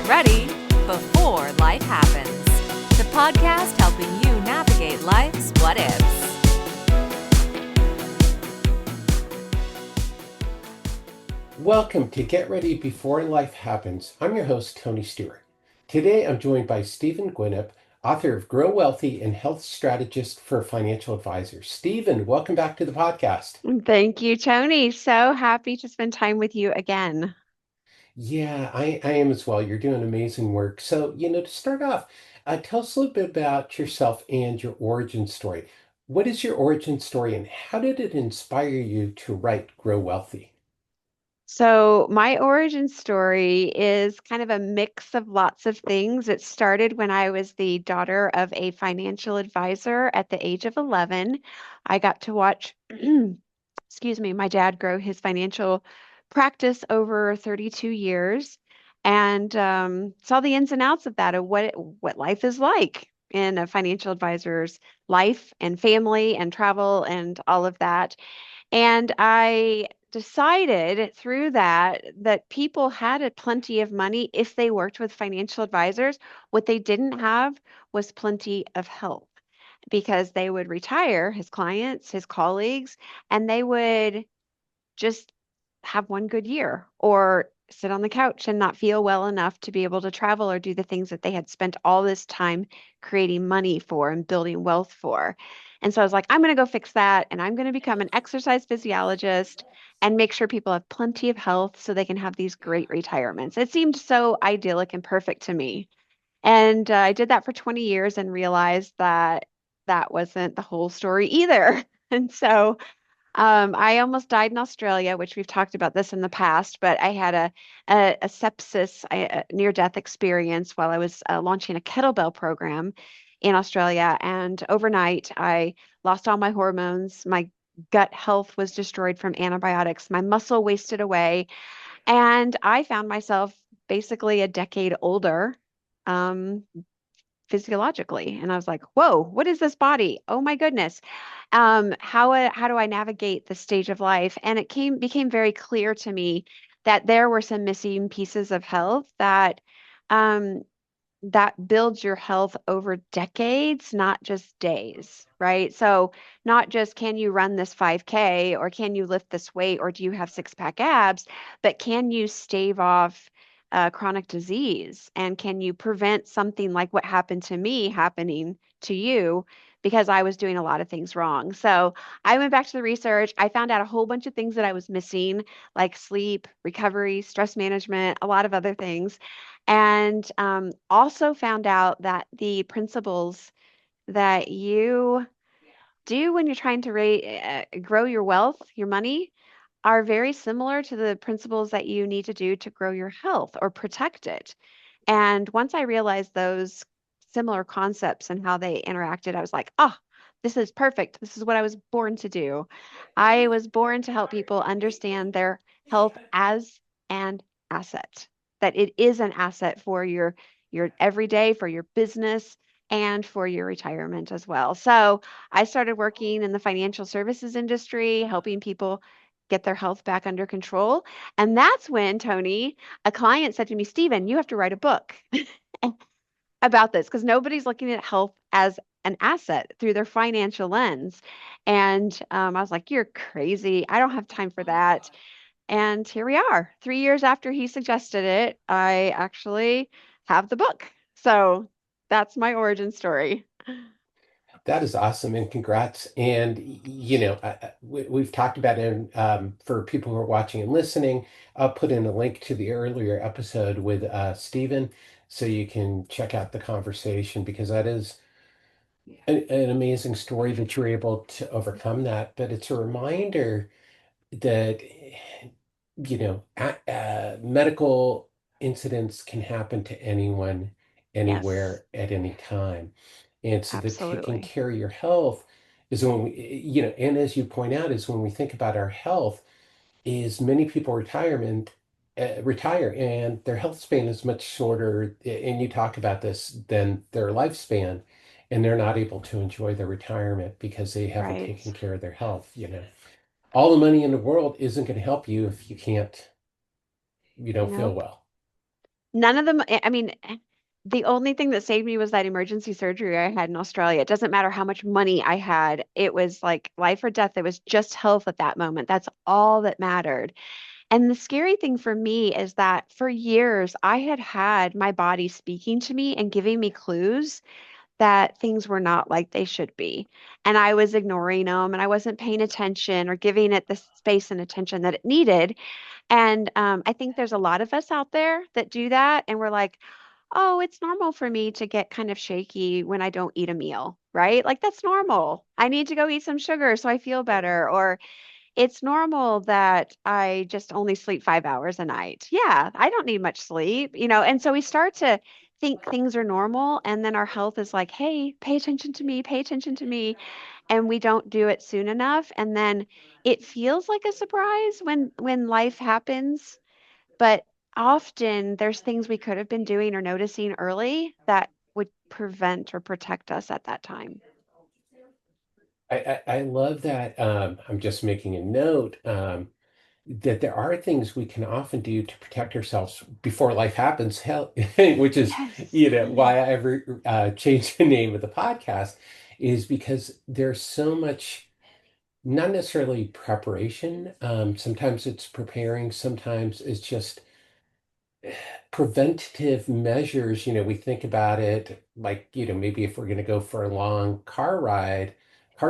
get ready before life happens. The podcast helping you navigate life's what ifs. Welcome to Get Ready Before Life Happens. I'm your host, Tony Stewart. Today I'm joined by Stevyn Guinnip, author of Grow Wellthy and health strategist for financial advisors. Stephen, welcome back to the podcast. Thank you, Tony. So happy to spend time with you again. Yeah, I am as well. You're doing amazing work. So, to start off, tell us a little bit about yourself and your origin story. What is your origin story and how did it inspire you to write Grow Wealthy? So, my origin story is kind of a mix of lots of things. It started when I was the daughter of a financial advisor at the age of 11. I got to watch, excuse me, my dad grow his financial practice over 32 years and saw the ins and outs of that, of what life is like in a financial advisor's life and family and travel and all of that. And I decided through that people had plenty of money if they worked with financial advisors. What they didn't have was plenty of health because they would retire his clients, his colleagues, and they would just have one good year or sit on the couch and not feel well enough to be able to travel or do the things that they had spent all this time creating money for and building wealth for. And so I was like, I'm going to go fix that. And I'm going to become an exercise physiologist and make sure people have plenty of health so they can have these great retirements. It seemed so idyllic and perfect to me. And I did that for 20 years and realized that that wasn't the whole story either. And so I almost died in Australia, which we've talked about this in the past, but I had a sepsis, a near-death experience while I was launching a kettlebell program in Australia. And overnight, I lost all my hormones. My gut health was destroyed from antibiotics. My muscle wasted away. And I found myself basically a decade older. Um, Physiologically. And I was like, whoa, what is this body? Oh my goodness. How do I navigate this stage of life? And it became very clear to me that there were some missing pieces of health um, that builds your health over decades, not just days, right? So not just can you run this 5K or can you lift this weight or do you have six pack abs, but can you stave off chronic disease and can you prevent something like what happened to me happening to you because I was doing a lot of things wrong. So I went back to the research. I found out a whole bunch of things that I was missing, like sleep, recovery, stress management, a lot of other things. And also found out that the principles that you do when you're trying to grow your wealth, your money, are very similar to the principles that you need to do to grow your health or protect it. And once I realized those similar concepts and how they interacted, I was like, oh, this is perfect. This is what I was born to do. I was born to help people understand their health as an asset, that it is an asset for your everyday, for your business, and for your retirement as well. So I started working in the financial services industry, helping people get their health back under control. And that's when, Tony, a client said to me, Stephen, you have to write a book about this because nobody's looking at health as an asset through their financial lens. And I was like, you're crazy. I don't have time for that. And here we are. 3 years after he suggested it, I actually have the book. So that's my origin story. That is awesome and congrats. And, we've talked about it for people who are watching and listening. I'll put in a link to the earlier episode with Stephen so you can check out the conversation because that is an amazing story that you're able to overcome that. But it's a reminder that, medical incidents can happen to anyone, Yes, anywhere, at any time. And so the taking absolutely. care of your health is when and as you point out, is when we think about our health, is many people retire and their health span is much shorter. And you talk about this than their lifespan, and they're not able to enjoy their retirement because they haven't Right. taken care of their health. All the money in the world isn't going to help you if you can't, feel Nope. well. None of them, I mean, the only thing that saved me was that emergency surgery I had in Australia. It doesn't matter how much money I had. It was like life or death. It was just health at that moment. That's all that mattered. And the scary thing for me is that for years, I had had my body speaking to me and giving me clues that things were not like they should be. And I was ignoring them and I wasn't paying attention or giving it the space and attention that it needed. And I think there's a lot of us out there that do that. And we're like, oh, it's normal for me to get kind of shaky when I don't eat a meal, right? Like that's normal. I need to go eat some sugar so I feel better. Or it's normal that I just only sleep 5 hours a night. Yeah, I don't need much sleep, And so we start to think things are normal. And then our health is like, hey, pay attention to me, pay attention to me. And we don't do it soon enough. And then it feels like a surprise when life happens. But often there's things we could have been doing or noticing early that would prevent or protect us at that time. I love that. I'm just making a note. That there are things we can often do to protect ourselves before life happens, hell, which is, Yes. why I ever changed the name of the podcast, is because there's so much, not necessarily preparation. Sometimes it's preparing, sometimes it's just preventative measures. We think about it like, maybe if we're going to go for a long car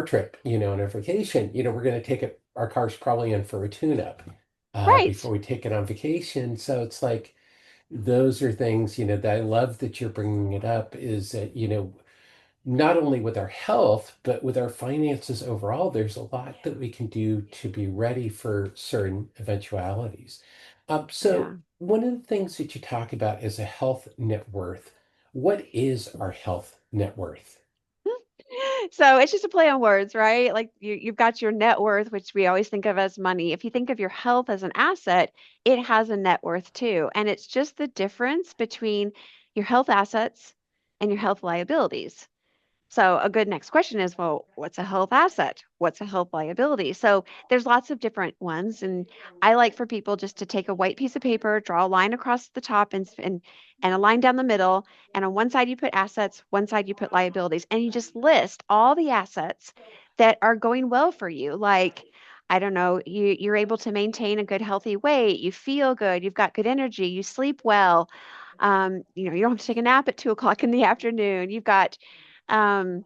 trip, on a vacation, we're going to take our car's probably in for a tune-up Right. before we take it on vacation. So it's like, those are things, that I love that you're bringing it up is that, not only with our health, but with our finances overall, there's a lot that we can do to be ready for certain eventualities. So Yeah. one of the things that you talk about is a health net worth. What is our health net worth? So it's just a play on words, right? Like you've got your net worth, which we always think of as money. If you think of your health as an asset, it has a net worth too. And it's just the difference between your health assets and your health liabilities. So a good next question is, well, what's a health asset? What's a health liability? So there's lots of different ones, and I like for people just to take a white piece of paper, draw a line across the top, and a line down the middle. And on one side you put assets, one side you put liabilities, and you just list all the assets that are going well for you. Like, I don't know, you're able to maintain a good, healthy weight. You feel good. You've got good energy. You sleep well. You don't have to take a nap at 2 o'clock in the afternoon. You've got um,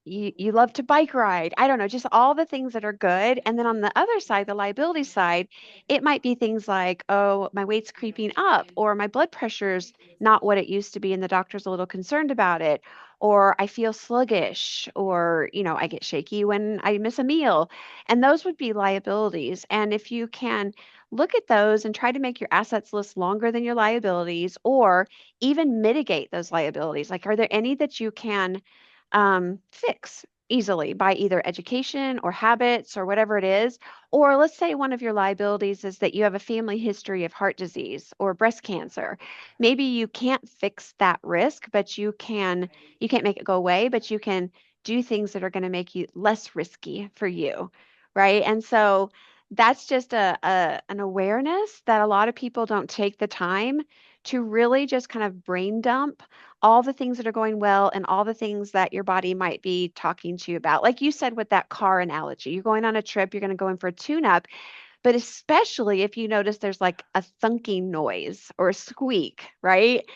you love to bike ride. I don't know, just all the things that are good. And then on the other side, the liability side, it might be things like, oh, my weight's creeping up, or my blood pressure's not what it used to be, and the doctor's a little concerned about it, or I feel sluggish, or, I get shaky when I miss a meal. And those would be liabilities. And if you can look at those and try to make your assets list longer than your liabilities, or even mitigate those liabilities, like, are there any that you can fix easily by either education or habits or whatever it is. Or let's say one of your liabilities is that you have a family history of heart disease or breast cancer. Maybe you can't fix that risk, but you can't make it go away, but you can do things that are going to make you less risky for you, right? And so that's just an awareness that a lot of people don't take the time to really just kind of brain dump all the things that are going well and all the things that your body might be talking to you about. Like you said with that car analogy, you're going on a trip, you're going to go in for a tune up, but especially if you notice there's like a thunking noise or a squeak, right?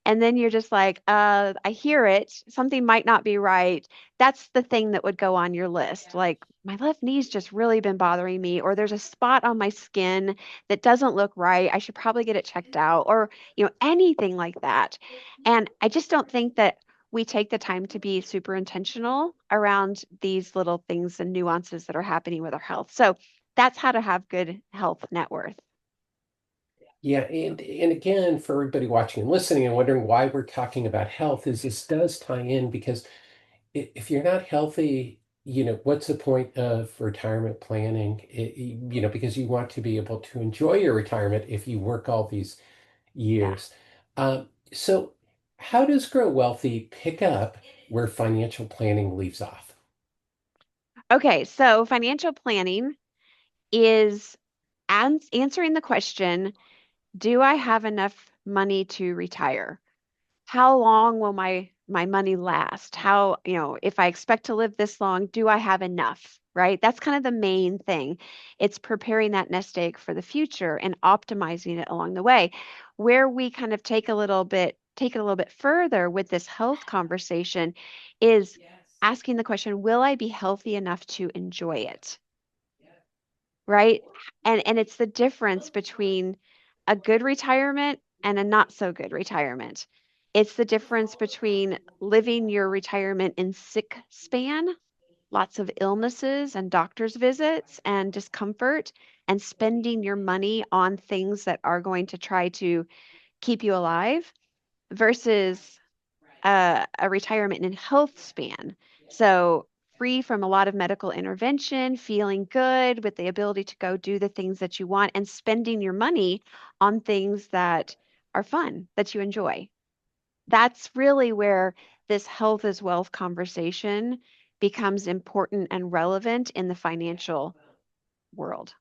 And then you're just like, I hear it. Something might not be right. That's the thing that would go on your list. Like, my left knee's just really been bothering me, or there's a spot on my skin that doesn't look right. I should probably get it checked out, or, anything like that. And I just don't think that we take the time to be super intentional around these little things and nuances that are happening with our health. So that's how to have good health net worth. Yeah, and again, for everybody watching and listening and wondering why we're talking about health, is this does tie in because if you're not healthy, what's the point of retirement planning? Because you want to be able to enjoy your retirement if you work all these Yeah. years. So how does Grow Wealthy pick up where financial planning leaves off? Okay, so financial planning is answering the question, do I have enough money to retire? How long will my money last? How, if I expect to live this long, do I have enough? Right? That's kind of the main thing. It's preparing that nest egg for the future and optimizing it along the way. Where we kind of take it a little bit further with this health conversation is asking the question, will I be healthy enough to enjoy it? Right? And it's the difference between a good retirement and a not so good retirement. It's the difference between living your retirement in sick span, lots of illnesses and doctor's visits and discomfort, and spending your money on things that are going to try to keep you alive versus a retirement in health span. So, free from a lot of medical intervention, feeling good with the ability to go do the things that you want, and spending your money on things that are fun, that you enjoy. That's really where this health is wealth conversation becomes important and relevant in the financial world.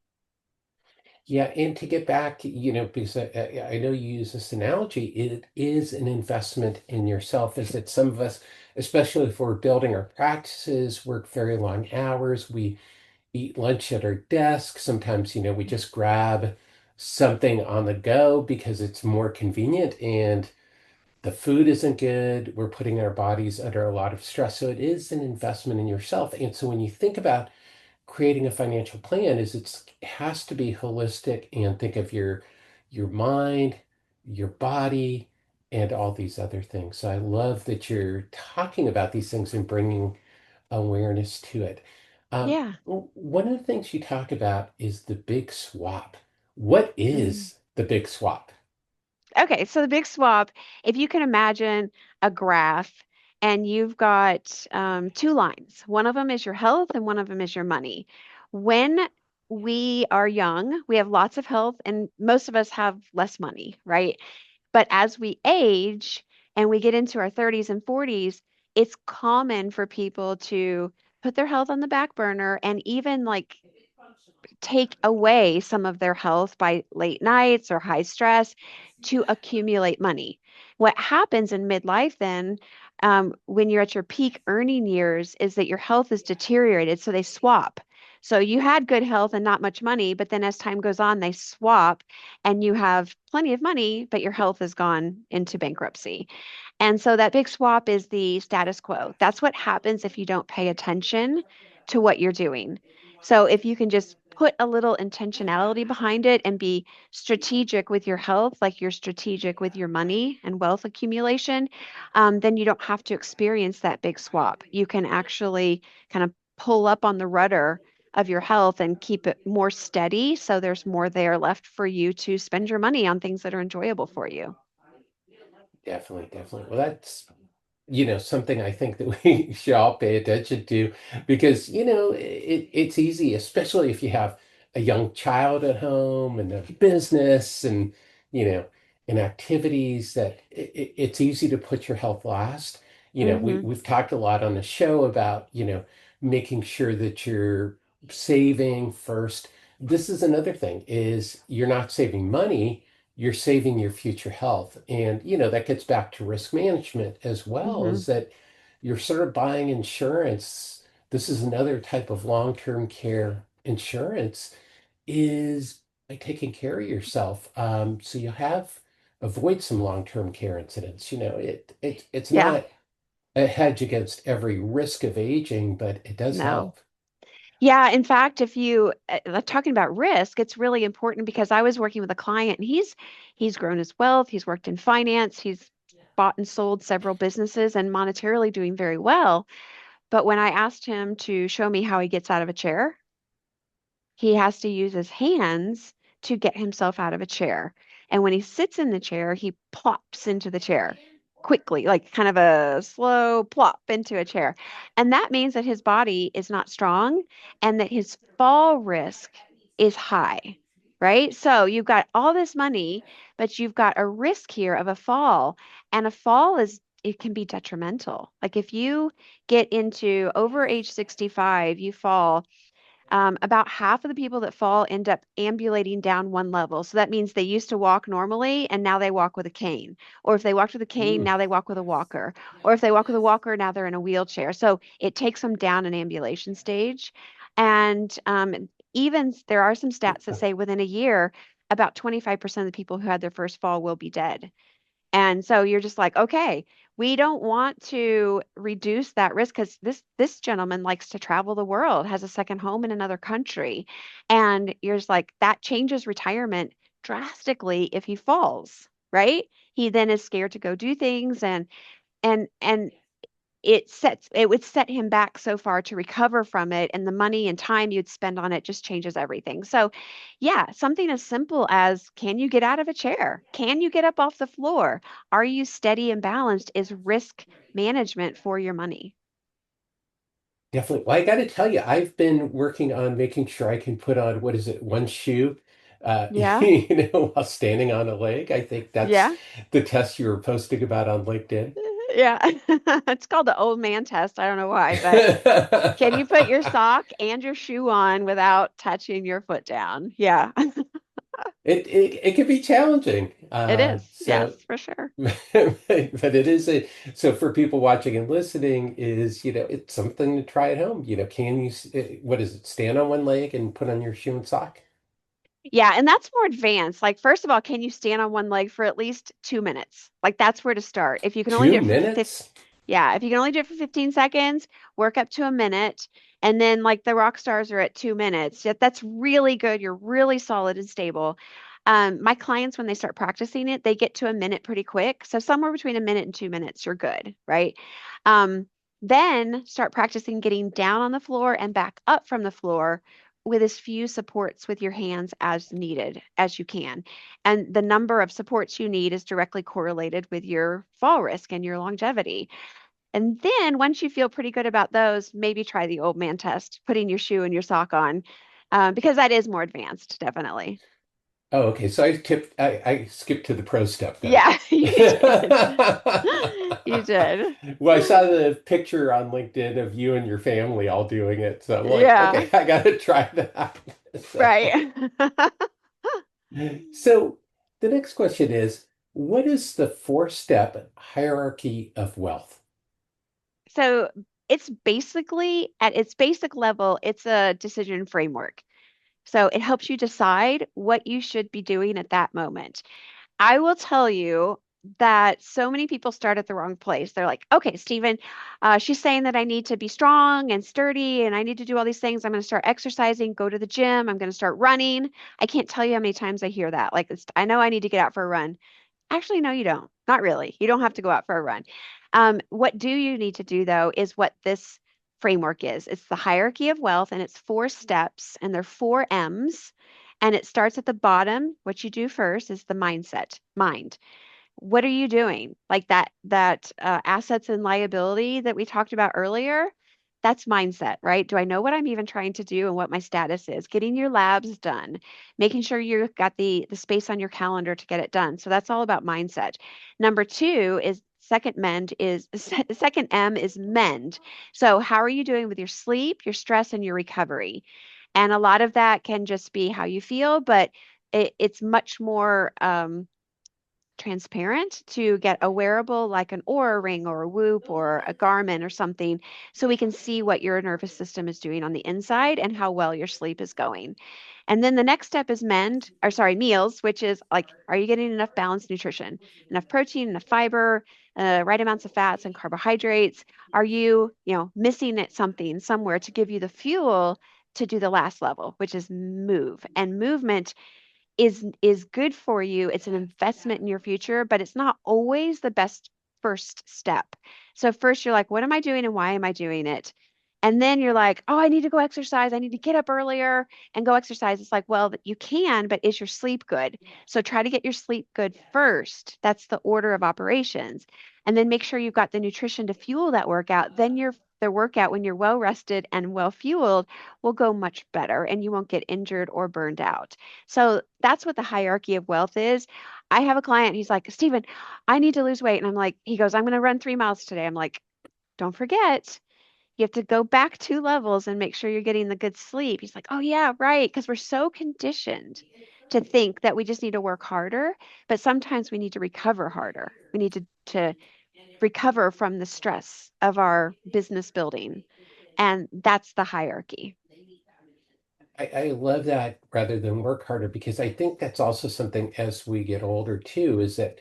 Yeah, and to get back, because I know you use this analogy, it is an investment in yourself. Is that some of us, especially if we're building our practices, work very long hours, we eat lunch at our desk. Sometimes, we just grab something on the go because it's more convenient and the food isn't good. We're putting our bodies under a lot of stress. So it is an investment in yourself. And so when you think about creating a financial plan it has to be holistic and think of your mind, your body, and all these other things. So I love that you're talking about these things and bringing awareness to it. Yeah. One of the things you talk about is the big swap. What Mhm. is the big swap? Okay, so the big swap, if you can imagine a graph and you've got two lines, one of them is your health and one of them is your money. When we are young, we have lots of health and most of us have less money, right? But as we age and we get into our 30s and 40s, it's common for people to put their health on the back burner and even like take away some of their health by late nights or high stress to accumulate money. What happens in midlife then, when you're at your peak earning years, is that your health is deteriorated. So they swap. So you had good health and not much money, but then as time goes on, they swap and you have plenty of money, but your health has gone into bankruptcy. And so that big swap is the status quo. That's what happens if you don't pay attention to what you're doing. So if you can just put a little intentionality behind it and be strategic with your health, like you're strategic with your money and wealth accumulation, then you don't have to experience that big swap. You can actually kind of pull up on the rudder of your health and keep it more steady so there's more there left for you to spend your money on things that are enjoyable for you. Definitely, definitely. Well, that's something I think that we should all pay attention to because, it's easy, especially if you have a young child at home and a business you know, and activities that it's easy to put your health last. Hmm. We've talked a lot on the show about, making sure that you're saving first. This is another thing is you're not saving money, you're saving your future health. And, that gets back to risk management as well, Hmm. is that you're sort of buying insurance. This is another type of long-term care insurance is by taking care of yourself. So you avoid some long-term care incidents. It's Yeah, not a hedge against every risk of aging, but it does no. help. Yeah, in fact, if you talking about risk, it's really important because I was working with a client and he's grown his wealth, he's worked in finance, he's bought and sold several businesses and monetarily doing very well. But when I asked him to show me how he gets out of a chair, he has to use his hands to get himself out of a chair. And when he sits in the chair, he plops into the chair quickly, like kind of a slow plop into a chair. And that means that his body is not strong and that his fall risk is high, right? So you've got all this money, but you've got a risk here of a fall. And a fall it can be detrimental. Like if you get into over age 65, you fall About half of the people that fall end up ambulating down one level. So that means they used to walk normally and now they walk with a cane. Or if they walked with a cane, Mm, now they walk with a walker. Or if they walk with a walker, now they're in a wheelchair. So it takes them down an ambulation stage. And even there are some stats that say within a year, about 25% of the people who had their first fall will be dead. And so you're just like, okay, we don't want to reduce that risk because this gentleman likes to travel the world, has a second home in another country. And you're just like, that changes retirement drastically if he falls, right? He then is scared to go do things and it would set him back so far to recover from it, and the money and time you'd spend on it just changes everything. So yeah, something as simple as, can you get out of a chair, can you get up off the floor, are you steady and balanced, is risk management for your money. definitely. Well, I got to tell you, I've been working on making sure I can put on, what is it, one shoe, Yeah, while standing on a leg. I think that's yeah, the test you were posting about on LinkedIn. yeah. It's called the old man test. I don't know why, but can you put your sock and your shoe on without touching your foot down? Yeah. It can be challenging. It is, yes, So for sure. but it is so for people watching and listening is, it's something to try at home. Can you, what is it, stand on one leg and put on your shoe and sock? Yeah, and that's more advanced. Like, first of all, can you stand on one leg for at least 2 minutes? Like, that's where to start. If you can only do Two it for 50, minutes? yeah, if you can only do it for 15 seconds, work up to a minute. And then, like, the rock stars are at 2 minutes. That's really good. You're really solid and stable. My clients, when they start practicing it, they get to a minute pretty quick. So, somewhere between a minute and 2 minutes, you're good, right? Um, then start practicing getting down on the floor and back up from the floor with as few supports with your hands as needed as you can. And the number of supports you need is directly correlated with your fall risk and your longevity. And then once you feel pretty good about those, maybe try the old man test, putting your shoe and your sock on, because that is more advanced, definitely. Oh, okay. So I skipped to the pro step then. Yeah, you did. You did. Well, I saw the picture on LinkedIn of you and your family all doing it. So I'm like, Yeah, okay, I gotta try that. So, right. so the next question is, what is the four-step hierarchy of wealth? So it's basically, at its basic level, it's a decision framework. So it helps you decide what you should be doing at that moment. I will tell you that so many people start at the wrong place. They're like, okay, Stephen, she's saying that I need to be strong and sturdy and I need to do all these things. I'm going to start exercising, go to the gym, I'm going to start running. I can't tell you how many times I hear that. Like, I know I need to get out for a run. Actually, no, you don't. Not really. You don't have to go out for a run. What do you need to do, though, is what this framework is. It's the hierarchy of wealth, and it's 4 steps, and they're 4 M's. And it starts at the bottom. What you do first is the mindset, mind. What are you doing? Like that assets and liability that we talked about earlier, that's mindset, right? Do I know what I'm even trying to do and what my status is? Getting your labs done, making sure you've got the space on your calendar to get it done. So that's all about mindset. Number two is second M is mend. So how are you doing with your sleep, your stress, and your recovery? And a lot of that can just be how you feel, but it's much more transparent to get a wearable like an Aura ring or a Whoop or a Garmin or something so we can see what your nervous system is doing on the inside and how well your sleep is going. And then the next step is meals, which is like, are you getting enough balanced nutrition, enough protein, enough fiber, right amounts of fats and carbohydrates? Are you missing it something somewhere to give you the fuel to do the last level, which is move. And movement is good for you. It's an investment in your future, but it's not always the best first step. So first you're like, what am I doing and why am I doing it? And then you're like, oh, I need to go exercise. I need to get up earlier and go exercise. It's like, well, you can, but is your sleep good? So try to get your sleep good first. That's the order of operations. And then make sure you've got the nutrition to fuel that workout. Then the workout, when you're well rested and well fueled, will go much better and you won't get injured or burned out. So that's what the hierarchy of wealth is. I have a client, he's like, Stephen, I need to lose weight. And I'm like, he goes, I'm going to run 3 miles today. I'm like, don't forget, You have to go back 2 levels and make sure you're getting the good sleep. He's like, oh, yeah, right. Because we're so conditioned to think that we just need to work harder, but sometimes we need to recover harder. We need to recover from the stress of our business building. And that's the hierarchy. I love that rather than work harder because I think that's also something as we get older too, is that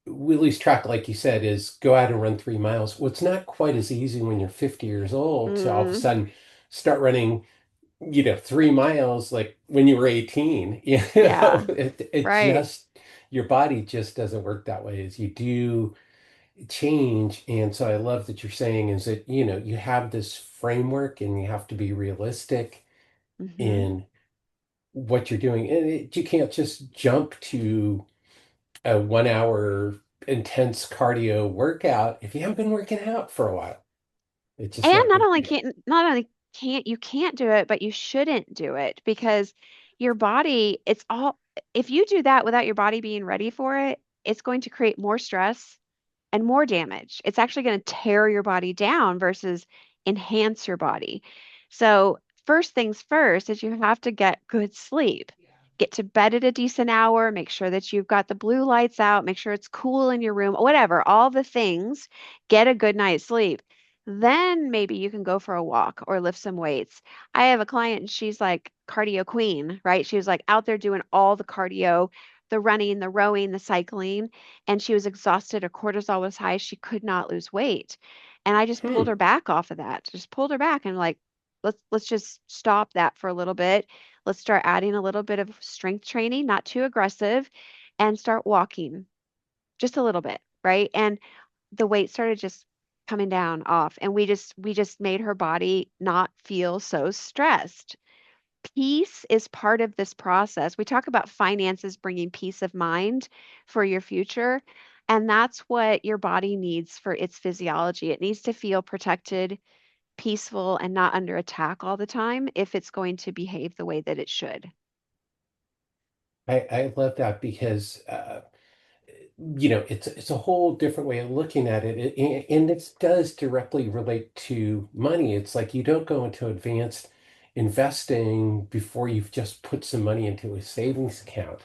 we lose track, like you said, is go out and run 3 miles. Well, it's not quite as easy when you're 50 years old to all of a Mm, sudden start running, 3 miles like when you were 18. yeah, It right. just, your body just doesn't work that way as you do change. And so I love that you're saying is that, you have this framework and you have to be realistic Hmm. in what you're doing. And you can't just jump to a 1 hour intense cardio workout if you haven't been working out for a while. It's just And not going to be it. not only can't you can't do it, but you shouldn't do it because your body, it's all if you do that without your body being ready for it, it's going to create more stress and more damage. It's actually going to tear your body down versus enhance your body. So, first things first is you have to get good sleep. Get to bed at a decent hour, make sure that you've got the blue lights out, make sure it's cool in your room, whatever, all the things. Get a good night's sleep. Then maybe you can go for a walk or lift some weights. I have a client and she's like cardio queen, right? She was like out there doing all the cardio, the running, the rowing, the cycling, and she was exhausted. Her cortisol was high. She could not lose weight. And I just pulled Hmm. her back off of that. Just pulled her back and like, let's just stop that for a little bit. Let's start adding a little bit of strength training, not too aggressive, and start walking just a little bit, right? And the weight started just coming down off and we just made her body not feel so stressed. Peace is part of this process. We talk about finances bringing peace of mind for your future, and that's what your body needs for its physiology. It needs to feel protected, peaceful, and not under attack all the time if it's going to behave the way that it should. I love that because it's a whole different way of looking at it. And it does directly relate to money. It's like you don't go into advanced investing before you've just put some money into a savings account.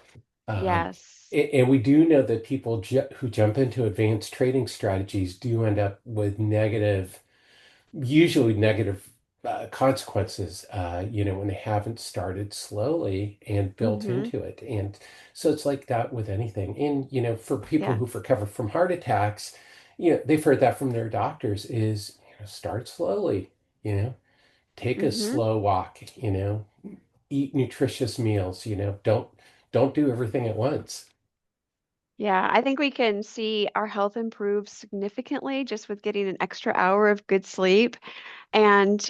Um, Yes. and we do know that people who jump into advanced trading strategies do end up with usually negative consequences, when they haven't started slowly and built Mm-hmm. into it. And so it's like that with anything. And, for people Yeah. who've recovered from heart attacks, they've heard that from their doctors is, start slowly, take a Mm-hmm. slow walk, eat nutritious meals, don't do everything at once. Yeah, I think we can see our health improve significantly just with getting an extra hour of good sleep. And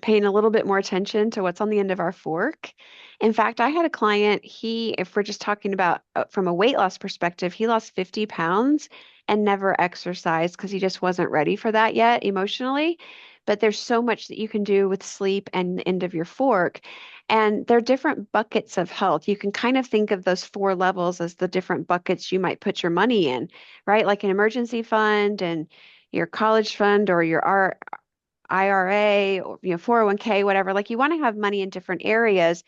paying a little bit more attention to what's on the end of our fork. In fact, I had a client, if we're just talking about from a weight loss perspective, he lost 50 pounds and never exercised because he just wasn't ready for that yet emotionally. But there's so much that you can do with sleep and the end of your fork. And they're different buckets of health. You can kind of think of those 4 levels as the different buckets you might put your money in, right? Like an emergency fund and your college fund or your IRA or 401k, whatever. Like you want to have money in different areas.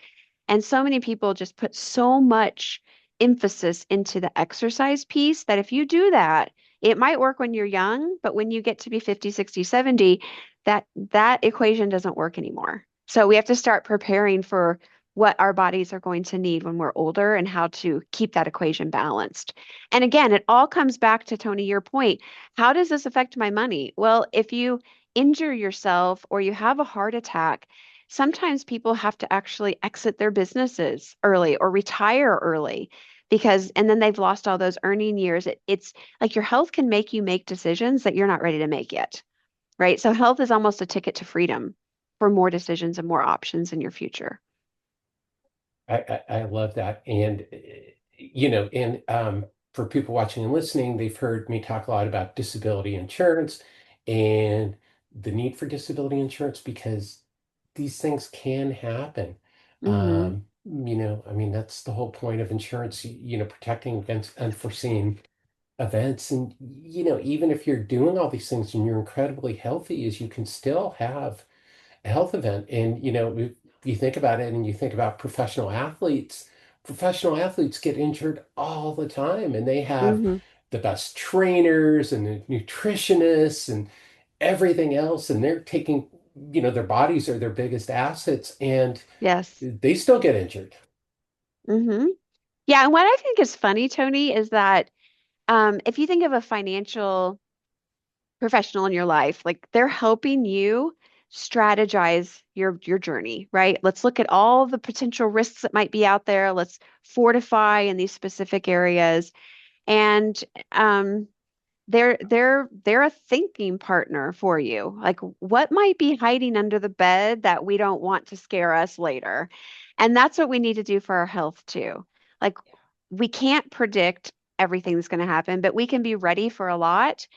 And so many people just put so much emphasis into the exercise piece that if you do that, it might work when you're young, but when you get to be 50, 60, 70, that equation doesn't work anymore. So we have to start preparing for what our bodies are going to need when we're older and how to keep that equation balanced. And again, it all comes back to Tony, your point. How does this affect my money? Well, if you injure yourself or you have a heart attack, sometimes people have to actually exit their businesses early or retire early because, and then they've lost all those earning years. It's like your health can make you make decisions that you're not ready to make yet, right? So health is almost a ticket to freedom for more decisions and more options in your future. I love that. And, for people watching and listening, they've heard me talk a lot about disability insurance and the need for disability insurance because these things can happen. Hmm. I mean, that's the whole point of insurance, protecting against unforeseen events. And, even if you're doing all these things and you're incredibly healthy, is you can still have a health event. And, if you think about it and you think about professional athletes get injured all the time and they have Hmm. the best trainers and the nutritionists and everything else. And they're taking, their bodies are their biggest assets and Yes. they still get injured. Hmm. Yeah, and what I think is funny, Tony, is that if you think of a financial professional in your life, like they're helping you strategize your journey, right? Let's look at all the potential risks that might be out there. Let's fortify in these specific areas. And um, they're a thinking partner for you. Like what might be hiding under the bed that we don't want to scare us later? And that's what we need to do for our health too. Like we can't predict everything that's going to happen, but we can be ready for a lot.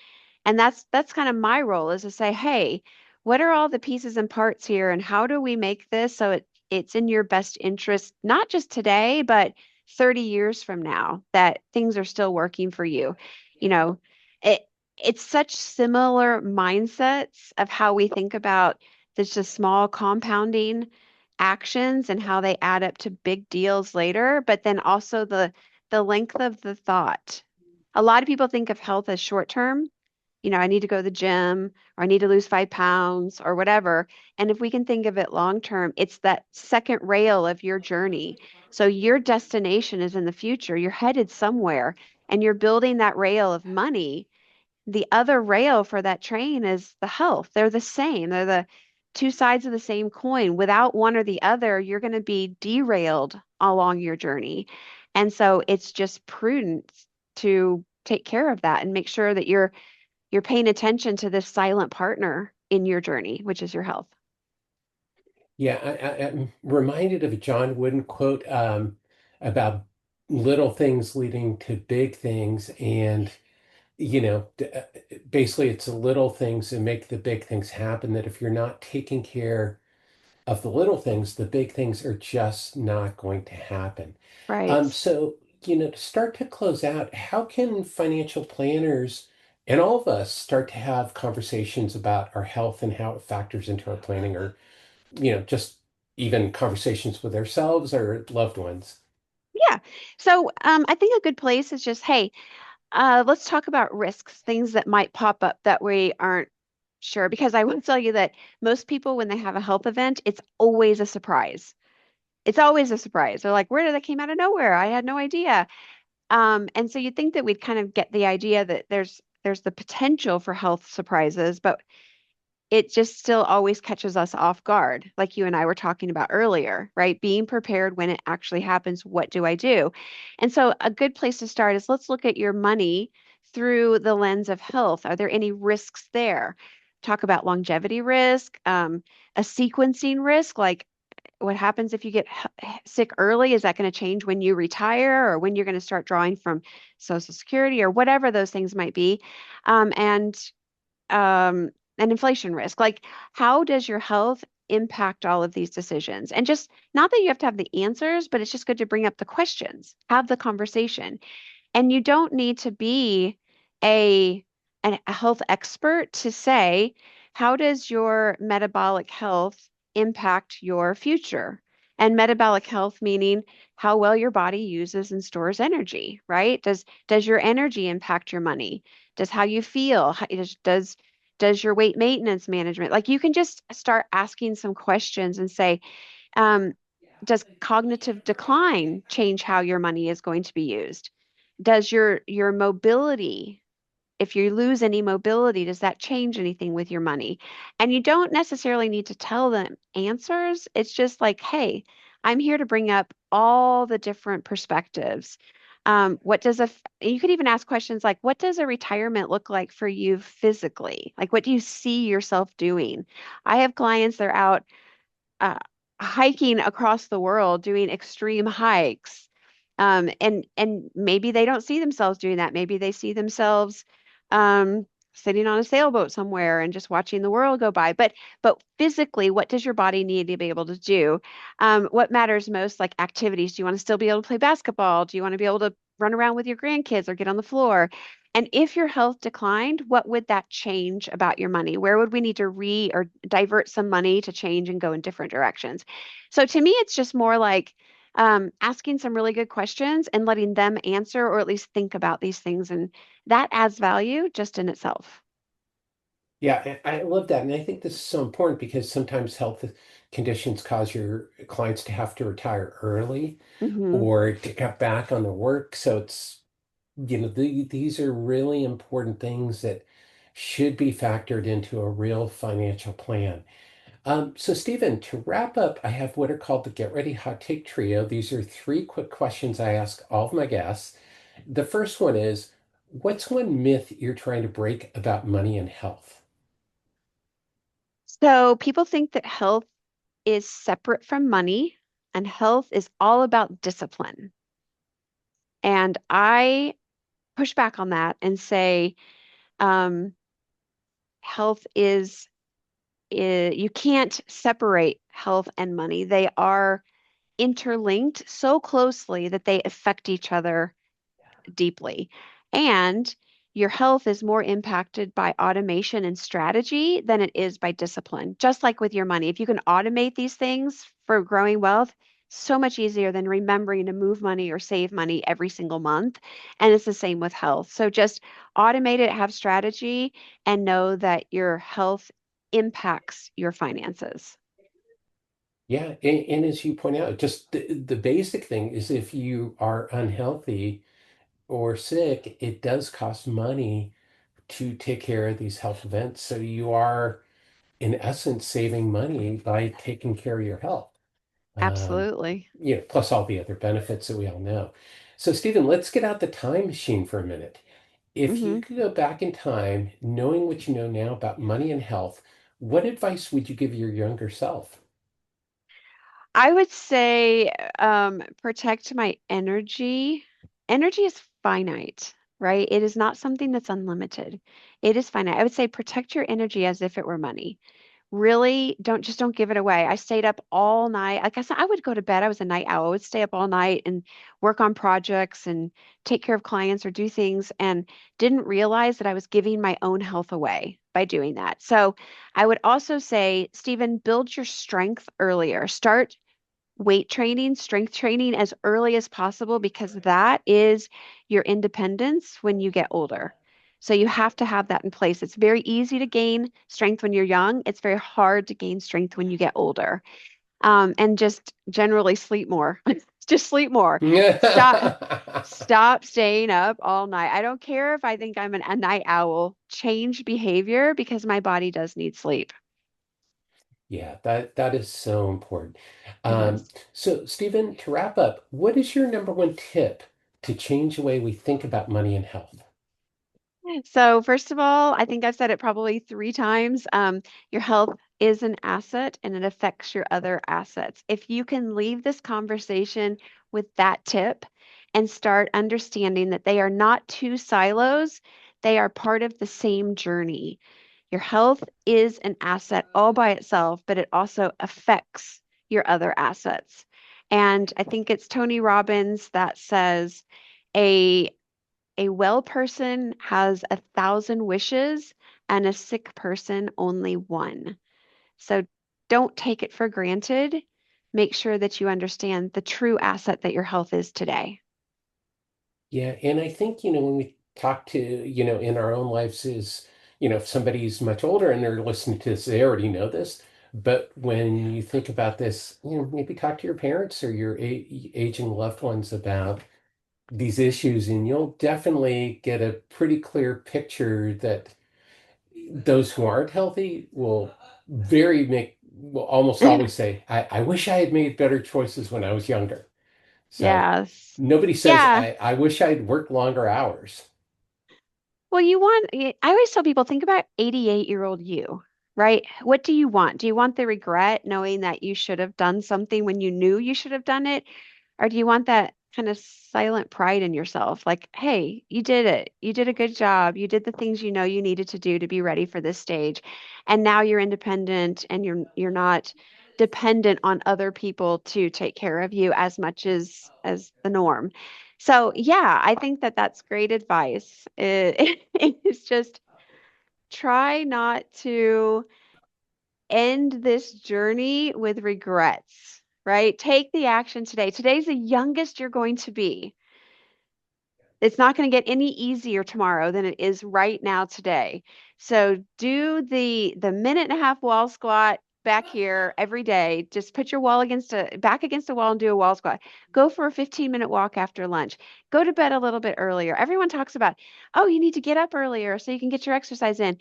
And that's kind of my role is to say, hey, what are all the pieces and parts here, and how do we make this so it's in your best interest, not just today, but 30 years from now, that things are still working for you. You know, it it's such similar mindsets of how we think about this just small compounding actions and how they add up to big deals later, but then also the length of the thought. A lot of people think of health as short term, I need to go to the gym or I need to lose 5 pounds or whatever. And if we can think of it long term, it's that second rail of your journey. So your destination is in the future. You're headed somewhere and you're building that rail of money. The other rail for that train is the health. They're the same. They're the two sides of the same coin. Without one or the other, you're going to be derailed along your journey. And so it's just prudent to take care of that and make sure that you're paying attention to this silent partner in your journey, which is your health. Yeah, I'm reminded of a John Wooden quote about little things leading to big things. And, basically it's the little things that make the big things happen, that if you're not taking care of the little things, the big things are just not going to happen. Right. So, to start to close out, how can financial planners and all of us start to have conversations about our health and how it factors into our planning, or, just even conversations with ourselves or loved ones? Yeah. So I think a good place is just, hey, let's talk about risks, things that might pop up that we aren't sure. Because I will tell you that most people, when they have a health event, it's always a surprise. It's always a surprise. They're like, where did that came out of nowhere? I had no idea. And so you'd think that we'd kind of get the idea that there's the potential for health surprises, but it just still always catches us off guard, like you and I were talking about earlier, right? Being prepared when it actually happens. What do I do? And so, a good place to start is let's look at your money through the lens of health. Are there any risks there? Talk about longevity risk, a sequencing risk, like what happens if you get sick early? Is that going to change when you retire or when you're going to start drawing from Social Security or whatever those things might be? And um, and inflation risk. Like, how does your health impact all of these decisions? And just not that you have to have the answers, but it's just good to bring up the questions, have the conversation. And you don't need to be a, a health expert to say, how does your metabolic health impact your future? And metabolic health meaning how well your body uses and stores energy, right? Does your energy impact your money? Does how you feel? Does your weight maintenance management? Like you can just start asking some questions and say, um, does cognitive decline change how your money is going to be used? Does your mobility, if you lose any mobility, does that change anything with your money? And you don't necessarily need to tell them answers. It's just like, hey, I'm here to bring up all the different perspectives. You could even ask questions like, what does a retirement look like for you physically? Like, what do you see yourself doing? I have clients that are out uh, hiking across the world, doing extreme hikes. And maybe they don't see themselves doing that. Maybe they see themselves sitting on a sailboat somewhere and just watching the world go by. But physically, what does your body need to be able to do? What matters most, like activities? Do you want to still be able to play basketball? Do you want to be able to run around with your grandkids or get on the floor. And if your health declined, what would that change about your money? Where would we need to or divert some money to change and go in different directions? So to me, it's just more like asking some really good questions and letting them answer or at least think about these things. And that adds value just in itself. Yeah, I love that. And I think this is so important because sometimes health conditions cause your clients to have to retire early Hmm. or to cut back on their work. So these are really important things that should be factored into a real financial plan. So Stephen, to wrap up, I have what are called the Get Ready Hot Take Trio. These are three quick questions I ask all of my guests. The first one is, what's one myth you're trying to break about money and health? So people think that health is separate from money and health is all about discipline. And I push back on that and say um, health you can't separate health and money. They are interlinked so closely that they affect each other deeply. And your health is more impacted by automation and strategy than it is by discipline. Just like with your money, if you can automate these things for growing wealth, so much easier than remembering to move money or save money every single month. And it's the same with health. So just automate it, have strategy, and know that your health impacts your finances. Yeah, and as you point out, just the basic thing is if you are unhealthy or sick, it does cost money to take care of these health events. So you are, in essence, saving money by taking care of your health. Um, Absolutely. plus all the other benefits that we all know. So, Stephen, let's get out the time machine for a minute. If you Hmm. could go back in time, knowing what you know now about money and health, what advice would you give your younger self? I would say protect my energy. Energy is finite, right? It is not something that's unlimited. It is finite. I would say protect your energy as if it were money. Really don't give it away. I stayed up all night. Like I said, I would go to bed. I was a night owl. I would stay up all night and work on projects and take care of clients or do things and didn't realize that I was giving my own health away by doing that. So I would also say, Stephen, build your strength earlier. Start weight training, strength training as early as possible because that is your independence when you get older. So you have to have that in place. It's very easy to gain strength when you're young. It's very hard to gain strength when you get older. And just generally sleep more. Just sleep more. Stop, stop staying up all night. I don't care if I think I'm a night owl. Change behavior because my body does need sleep. Yeah, that is so important. It Um, is. so, Stephen, to wrap up, what is your number one tip to change the way we think about money and health? So, first of all, I think I've said it probably three times. Your health is an asset and it affects your other assets. If you can leave this conversation with that tip and start understanding that they are not two silos, they are part of the same journey. Your health is an asset all by itself, but it also affects your other assets. And I think it's Tony Robbins that says, a a well person has 1,000 wishes, and a sick person only one. So don't take it for granted. Make sure that you understand the true asset that your health is today. Yeah, and I think, when we talk to, in our own lives is, if somebody's much older and they're listening to this, they already know this. But when you think about this, maybe talk to your parents or your aging loved ones about these issues, and you'll definitely get a pretty clear picture that those who aren't healthy will almost always say, I wish I had made better choices when I was younger. So Yes. nobody says, Yeah. I wish I'd worked longer hours. Well, I always tell people, think about 88-year-old you, right? What do you want? Do you want the regret knowing that you should have done something when you knew you should have done it? Or do you want that kind of silent pride in yourself? Like, hey, you did it. You did a good job. You did the things you know you needed to do to be ready for this stage. And now you're independent and you're not dependent on other people to take care of you as much as the norm. So, yeah, I think that that's great advice. It's just try not to end this journey with regrets, right? Take the action today. Today's the youngest you're going to be. It's not going to get any easier tomorrow than it is right now today. So do the minute and a half wall squat back here every day. Just put your wall against a back against the wall and do a wall squat. Go for a 15-minute walk after lunch. Go to bed a little bit earlier. Everyone talks about, oh, you need to get up earlier so you can get your exercise in.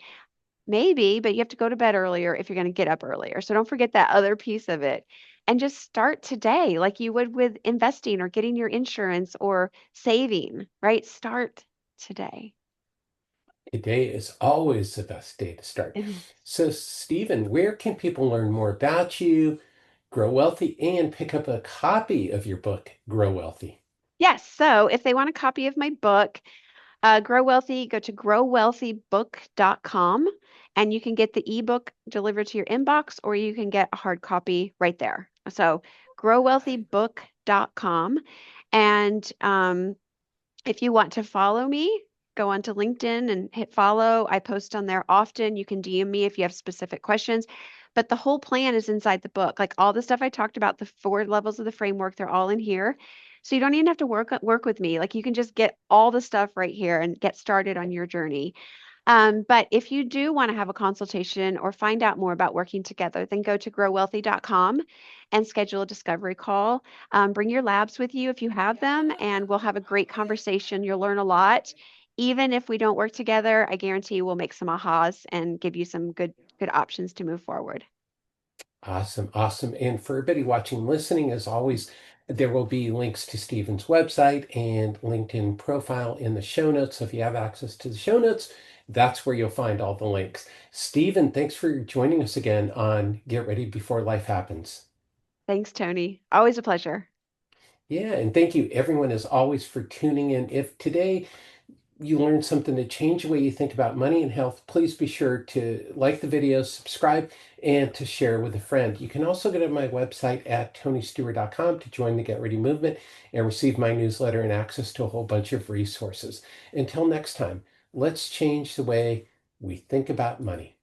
Maybe, but you have to go to bed earlier if you're going to get up earlier. So don't forget that other piece of it. And just start today, like you would with investing or getting your insurance or saving, right? Start today. Today is always the best day to start. So, Stephen, where can people learn more about you, Grow Wealthy, and pick up a copy of your book, Grow Wealthy? Yes. So if they want a copy of my book, Grow Wealthy, go to growwealthybook.com and you can get the ebook delivered to your inbox or you can get a hard copy right there. So growwealthybook.com. And if you want to follow me, go onto LinkedIn and hit follow. I post on there often. You can DM me if you have specific questions. But the whole plan is inside the book. Like all the stuff I talked about, the 4 levels of the framework, they're all in here. So you don't even have to work with me. Like you can just get all the stuff right here and get started on your journey. But if you do want to have a consultation or find out more about working together, then go to growwealthy.com and schedule a discovery call. Bring your labs with you if you have them, and we'll have a great conversation. You'll learn a lot. Even if we don't work together, I guarantee we'll make some ahas and give you some good options to move forward. Awesome, awesome. And for everybody watching, and listening, as always, there will be links to Stephen's website and LinkedIn profile in the show notes. So if you have access to the show notes, that's where you'll find all the links. Stephen, thanks for joining us again on Get Ready Before Life Happens. Thanks, Tony. Always a pleasure. Yeah, and thank you everyone as always for tuning in. If today you learned something to change the way you think about money and health, please be sure to like the video, subscribe, and to share with a friend. You can also go to my website at tonystewart.com to join the Get Ready movement and receive my newsletter and access to a whole bunch of resources. Until next time, let's change the way we think about money.